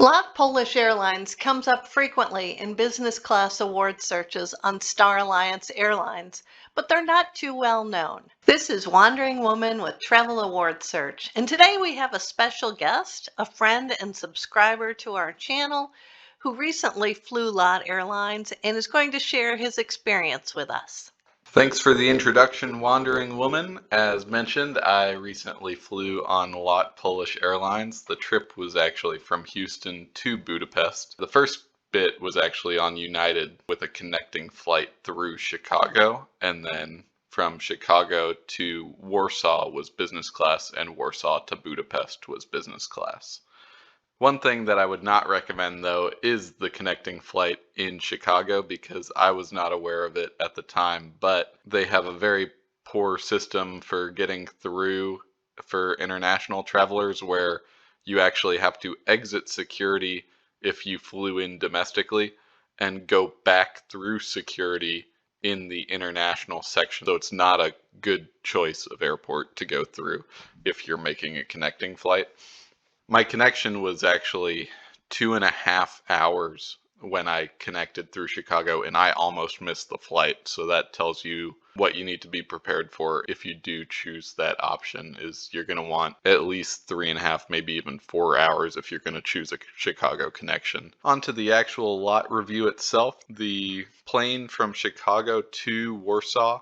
LOT Polish Airlines comes up frequently in business class award searches on Star Alliance Airlines, but they're not too well known. This is Wandering Woman with Travel Award Search, and today we have a special guest, a friend and subscriber to our channel who recently flew LOT Airlines and is going to share his experience with us. Thanks for the introduction, Wandering Woman. As mentioned, I recently flew on LOT Polish Airlines. The trip was actually from Houston to Budapest. The first bit was actually on United with a connecting flight through Chicago, and then from Chicago to Warsaw was business class, and Warsaw to Budapest was business class. One thing that I would not recommend, though, is the connecting flight in Chicago because I was not aware of it at the time, but they have a very poor system for getting through for international travelers where you actually have to exit security if you flew in domestically and go back through security in the international section. So it's not a good choice of airport to go through if you're making a connecting flight. My connection was actually 2.5 hours when I connected through Chicago, and I almost missed the flight. So that tells you what you need to be prepared for if you do choose that option. Is you're going to want at least 3.5, maybe even 4 hours if you're going to choose a Chicago connection. On to the actual LOT review itself. The plane from Chicago to Warsaw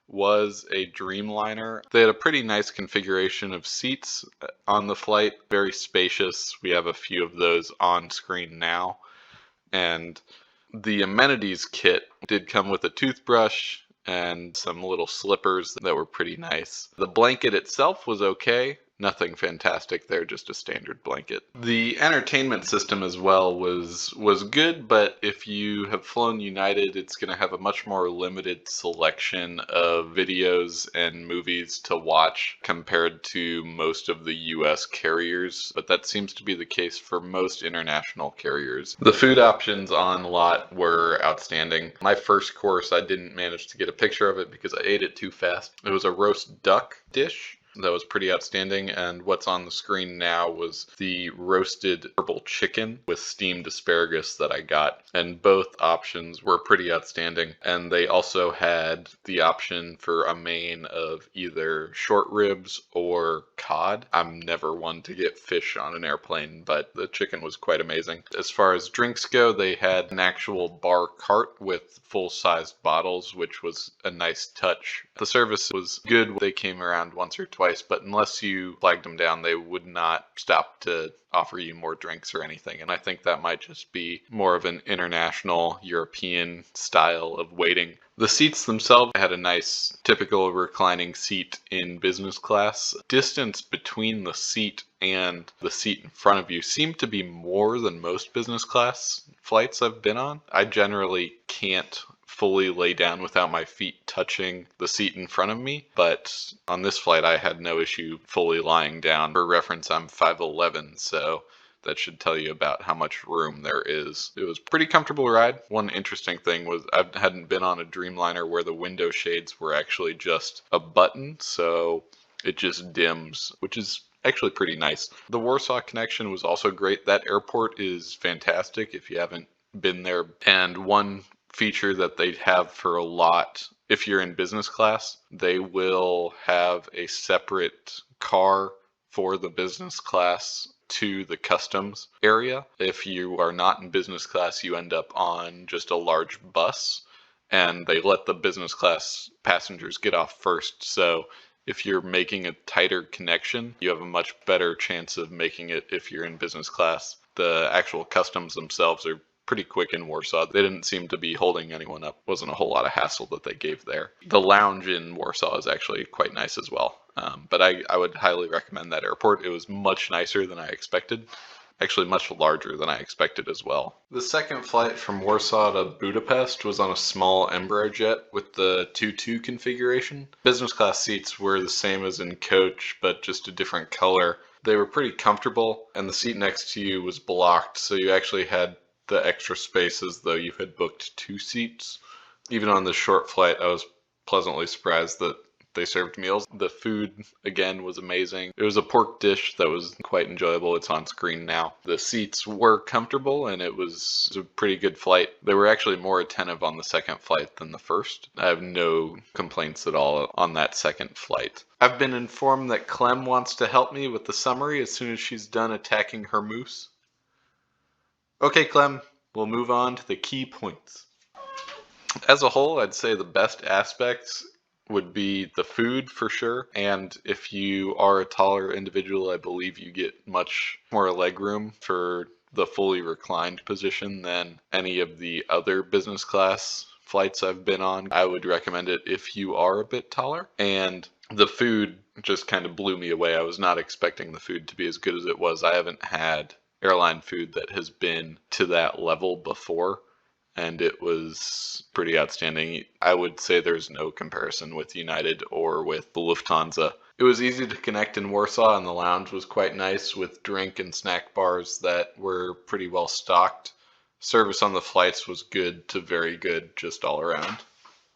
was a Dreamliner. They had a pretty nice configuration of seats on the flight, very spacious. We have a few of those on screen now. And the amenities kit did come with a toothbrush and some little slippers that were pretty nice. The blanket itself was okay. Nothing fantastic there, just a standard blanket. The entertainment system as well was good, but if you have flown United, it's going to have a much more limited selection of videos and movies to watch compared to most of the US carriers, but that seems to be the case for most international carriers. The food options on LOT were outstanding. My first course, I didn't manage to get a picture of it because I ate it too fast. It was a roast duck dish that was pretty outstanding, and what's on the screen now was the roasted herbal chicken with steamed asparagus that I got, and both options were pretty outstanding. And they also had the option for a main of either short ribs or cod. I'm never one to get fish on an airplane, but the chicken was quite amazing. As far as drinks go, they had an actual bar cart with full-sized bottles, which was a nice touch. The service was good. They came around once or twice, but unless you flagged them down, they would not stop to offer you more drinks or anything. And I think that might just be more of an international European style of waiting. The seats themselves had a nice typical reclining seat in business class. Distance between the seat and the seat in front of you seemed to be more than most business class flights I've been on. I generally can't fully lay down without my feet touching the seat in front of me, but on this flight I had no issue fully lying down. For reference, I'm 5'11", so that should tell you about how much room there is. It was a pretty comfortable ride. One interesting thing was I hadn't been on a Dreamliner where the window shades were actually just a button, so it just dims, which is actually pretty nice. The Warsaw connection was also great. That airport is fantastic if you haven't been there. And one feature that they have for a lot, if you're in business class, they will have a separate car for the business class to the customs area. If you are not in business class, you end up on just a large bus, and they let the business class passengers get off first. So if you're making a tighter connection, you have a much better chance of making it if you're in business class. The actual customs themselves are pretty quick in Warsaw. They didn't seem to be holding anyone up. Wasn't a whole lot of hassle that they gave there. The lounge in Warsaw is actually quite nice as well. But I would highly recommend that airport. It was much nicer than I expected. Actually much larger than I expected as well. The second flight from Warsaw to Budapest was on a small Embraer with the 2-2 configuration. Business class seats were the same as in coach, but just a different color. They were pretty comfortable, and the seat next to you was blocked, so you actually had the extra space as though you had booked 2 seats. Even on this short flight, I was pleasantly surprised that they served meals. The food, again, was amazing. It was a pork dish that was quite enjoyable. It's on screen now. The seats were comfortable, and it was a pretty good flight. They were actually more attentive on the second flight than the first. I have no complaints at all on that second flight. I've been informed that Clem wants to help me with the summary as soon as she's done attacking her moose. Okay, Clem, we'll move on to the key points. As a whole, I'd say the best aspects would be the food for sure. And if you are a taller individual, I believe you get much more legroom for the fully reclined position than any of the other business class flights I've been on. I would recommend it if you are a bit taller. And the food just kind of blew me away. I was not expecting the food to be as good as it was. I haven't had airline food that has been to that level before, and it was pretty outstanding. I would say there's no comparison with United or with the Lufthansa. It was easy to connect in Warsaw, and the lounge was quite nice with drink and snack bars that were pretty well stocked. Service on the flights was good to very good, just all around.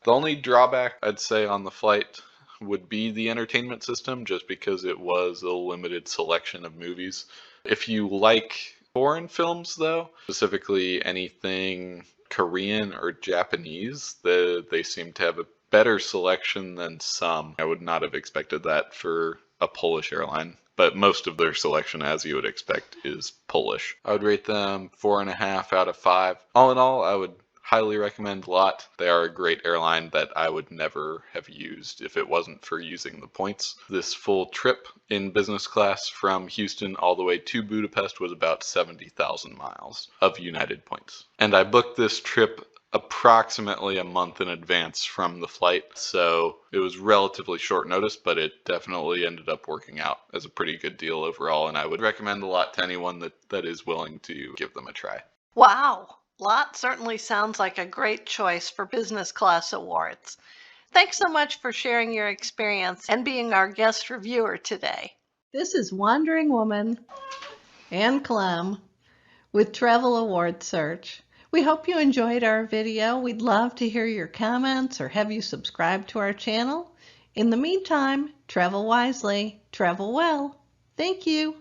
The only drawback I'd say on the flight would be the entertainment system, just because it was a limited selection of movies. If you like foreign films, though, specifically anything Korean or Japanese, they seem to have a better selection than some. I would not have expected that for a Polish airline, but most of their selection, as you would expect, is Polish. I would rate them 4.5 out of 5. All in all, I would highly recommend LOT. They are a great airline that I would never have used if it wasn't for using the points. This full trip in business class from Houston all the way to Budapest was about 70,000 miles of United points. And I booked this trip approximately a month in advance from the flight, so it was relatively short notice, but it definitely ended up working out as a pretty good deal overall, and I would recommend the LOT to anyone that is willing to give them a try. Wow, LOT certainly sounds like a great choice for business class awards. Thanks so much for sharing your experience and being our guest reviewer today. This is Wandering Woman and Clem with Travel Award Search. We hope you enjoyed our video. We'd love to hear your comments or have you subscribe to our channel. In the meantime, travel wisely, travel well. Thank you.